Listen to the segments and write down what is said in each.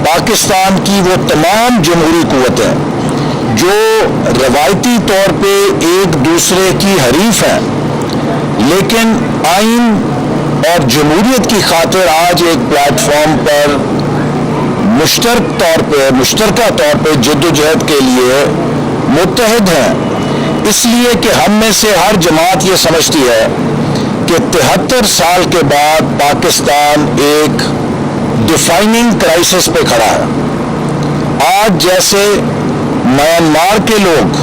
پاکستان کی وہ تمام جمہوری قوتیں جو روایتی طور پہ ایک دوسرے کی حریف ہیں لیکن آئین اور جمہوریت کی خاطر آج ایک پلیٹ فارم پر مشترکہ طور پہ جد و جہد کے لیے متحد ہیں. اس لیے کہ ہم میں سے ہر جماعت یہ سمجھتی ہے کہ 73 سال کے بعد پاکستان ایک ڈیفائننگ کرائسس پہ کھڑا ہے. آج جیسے میانمار کے لوگ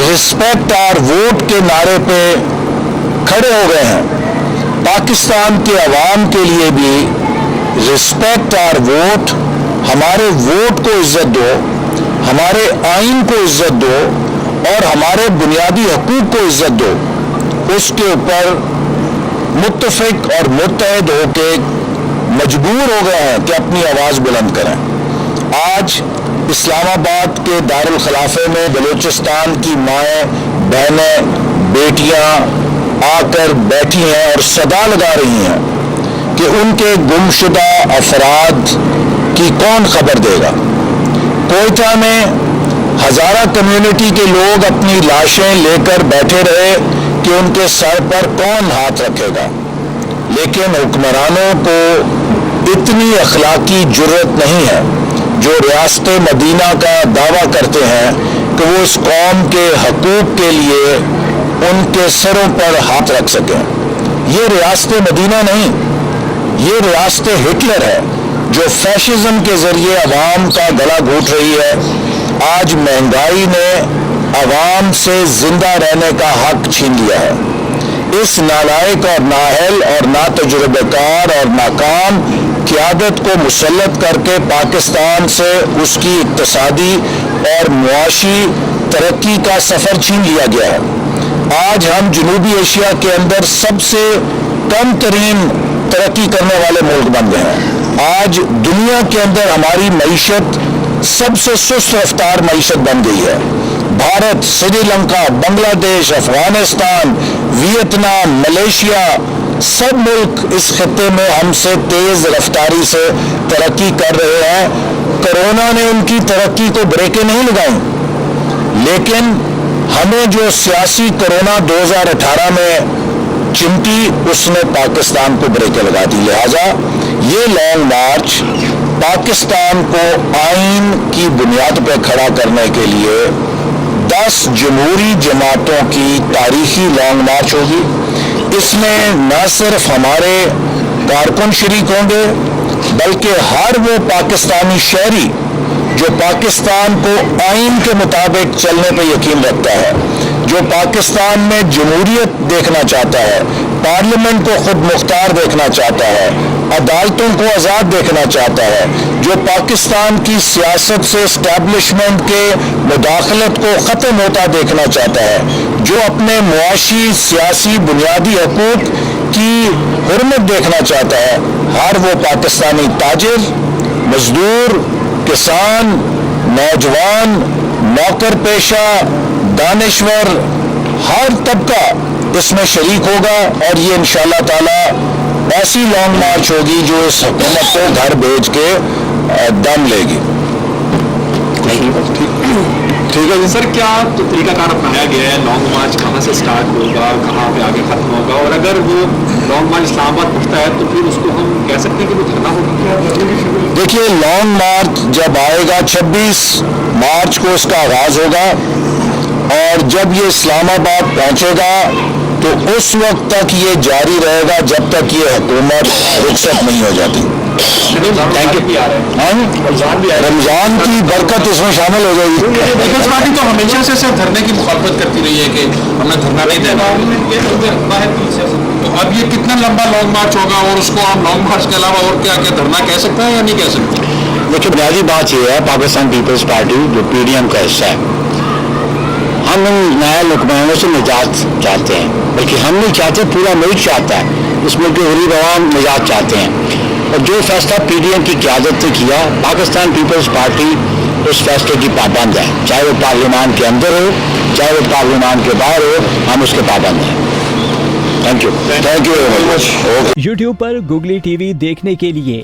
رسپیکٹ آر ووٹ کے نعرے پہ کھڑے ہو گئے ہیں, پاکستان کے عوام کے لیے بھی رسپیکٹ آر ووٹ, ہمارے ووٹ کو عزت دو, ہمارے آئین کو عزت دو اور ہمارے بنیادی حقوق کو عزت دو, اس کے اوپر متفق اور متحد ہو کے مجبور ہو گئے ہیں کہ اپنی آواز بلند کریں. آج اسلام آباد کے دارالخلافے میں بلوچستان کی مائیں, بہنیں, بیٹیاں آ کر بیٹھی ہیں اور صدا لگا رہی ہیں کہ ان کے گمشدہ افراد کی کون خبر دے گا. کوئٹہ میں ہزارہ کمیونٹی کے لوگ اپنی لاشیں لے کر بیٹھے رہے کہ ان کے سر پر کون ہاتھ رکھے گا, لیکن حکمرانوں کو اتنی اخلاقی جرأت نہیں ہے جو ریاست مدینہ کا دعویٰ کرتے ہیں کہ وہ اس قوم کے حقوق کے لیے ان کے سروں پر ہاتھ رکھ سکیں. یہ ریاست مدینہ نہیں, یہ ریاست ہٹلر ہے جو فیشزم کے ذریعے عوام کا گلا گھونٹ رہی ہے. آج مہنگائی نے عوام سے زندہ رہنے کا حق چھین لیا ہے. اس نالائق اور نااہل اور ناتجربہ کار اور ناکام قیادت کو مسلط کر کے پاکستان سے اس کی اقتصادی اور معاشی ترقی کا سفر چھین لیا گیا ہے. آج ہم جنوبی ایشیا کے اندر سب سے کم ترین ترقی کرنے والے ملک بن گئے ہیں. آج دنیا کے اندر ہماری معیشت سب سے سست رفتار معیشت بن گئی ہے. بھارت, سری لنکا, بنگلہ دیش, افغانستان, ویتنام, ملیشیا, سب ملک اس خطے میں ہم سے تیز رفتاری سے ترقی کر رہے ہیں. کرونا نے ان کی ترقی کو بریکیں نہیں لگائیں, لیکن ہمیں جو سیاسی کرونا 2018 میں چمٹی اس نے پاکستان کو بریکیں لگا دی. لہذا یہ لانگ مارچ پاکستان کو آئین کی بنیاد پہ کھڑا کرنے کے لیے 10 جمہوری جماعتوں کی تاریخی لانگ مارچ ہوگی. اس میں نہ صرف ہمارے کارکن شریک ہوں گے بلکہ ہر وہ پاکستانی شہری جو پاکستان کو آئین کے مطابق چلنے پہ یقین رکھتا ہے, جو پاکستان میں جمہوریت دیکھنا چاہتا ہے, پارلیمنٹ کو خود مختار دیکھنا چاہتا ہے, عدالتوں کو آزاد دیکھنا چاہتا ہے, جو پاکستان کی سیاست سے اسٹیبلشمنٹ کے مداخلت کو ختم ہوتا دیکھنا چاہتا ہے, جو اپنے معاشی سیاسی بنیادی حقوق کی حرمت دیکھنا چاہتا ہے, ہر وہ پاکستانی تاجر, مزدور, کسان, نوجوان, نوکر پیشہ, دانشور, ہر طبقہ اس میں شریک ہوگا اور یہ انشاءاللہ تعالی ایسی لانگ مارچ ہوگی جو اس حکومت کو گھر بھیج کے دم لے گی. ٹھیک ہے جی سر, کیا طریقہ کار اپنایا گیا ہے؟ لانگ مارچ کہاں سے سٹارٹ ہوگا, کہاں پہ آگے ختم ہوگا, اور اگر وہ لانگ مارچ اسلام آباد پہنچتا ہے تو پھر اس کو ہم کہہ سکتے ہیں کہ وہ دھرنا ہوگا؟ دیکھیے, لانگ مارچ جب آئے گا 26 مارچ کو اس کا آغاز ہوگا اور جب یہ اسلام آباد پہنچے گا تو اس وقت تک یہ جاری رہے گا جب تک یہ حکومت رخصت نہیں ہو جاتی. رمضان کی برکت اس میں شامل ہو جائے گی. پیپلز پارٹی تو ہمیشہ سے صرف دھرنے کی مخالفت کرتی رہی ہے کہ ہم نے دھرنا نہیں دینا, تو اب یہ کتنا لمبا لانگ مارچ ہوگا اور اس کو ہم لانگ مارچ کے علاوہ اور کیا کیا دھرنا کہہ سکتے ہیں یا نہیں کہہ سکتے؟ دیکھیے, بنیادی بات یہ ہے, پاکستان پیپلز پارٹی جو PDM کا حصہ ہے, ہم ان نئے حکمرانوں سے نجات چاہتے ہیں, بلکہ ہم نہیں چاہتے, پورا ملک چاہتا ہے, اس ملک کے غریب عوام نجات چاہتے ہیں. اور جو فیصلہ PDM کی قیادت نے کیا, پاکستان پیپلز پارٹی اس فیصلے کی پابند ہے, چاہے وہ پارلیمان کے اندر ہو چاہے وہ پارلیمان کے باہر ہو, ہم اس کے پابند ہیں. Thank you very much. YouTube per googly TV دیکھنے کے لیے